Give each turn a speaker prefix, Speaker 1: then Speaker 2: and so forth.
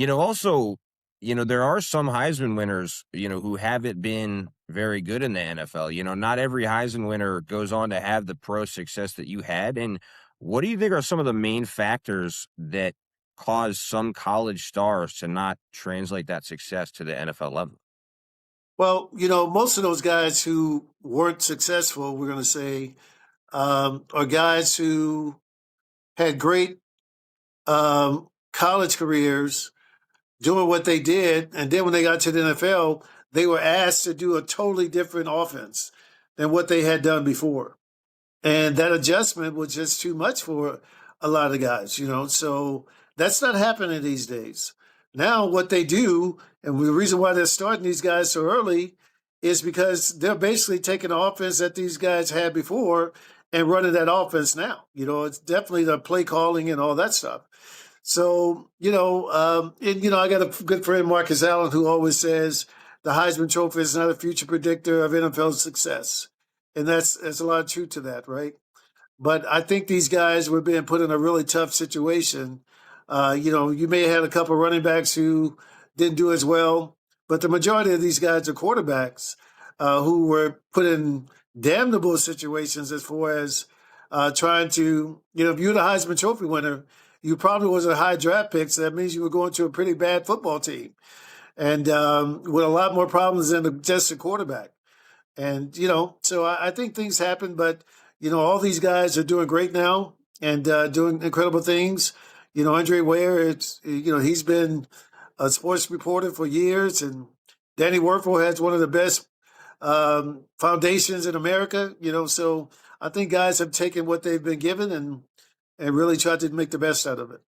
Speaker 1: Also, there are some Heisman winners, who haven't been very good in the NFL. Not every Heisman winner goes on to have the pro success that you had. And what do you think are some of the main factors that cause some college stars to not translate that success to the NFL level?
Speaker 2: Well, most of those guys who weren't successful, we're going to say, are guys who had great college careers doing what they did. And then when they got to the NFL, they were asked to do a totally different offense than what they had done before. And that adjustment was just too much for a lot of guys. So that's not happening these days. Now, what they do, and the reason why they're starting these guys so early is because they're basically taking the offense that these guys had before and running that offense now. It's definitely the play calling and all that stuff. So, I got a good friend, Marcus Allen, who always says the Heisman Trophy is not a future predictor of NFL success. And there's a lot of truth to that, right? But I think these guys were being put in a really tough situation. You may have had a couple of running backs who didn't do as well, but the majority of these guys are quarterbacks who were put in damnable situations as far as trying to, if you're the Heisman Trophy winner, you probably was a high draft pick, so that means you were going to a pretty bad football team and with a lot more problems than just a quarterback. And, so I think things happen, but, all these guys are doing great now and doing incredible things. Andre Ware, he's been a sports reporter for years, and Danny Werfel has one of the best foundations in America. So I think guys have taken what they've been given and really tried to make the best out of it.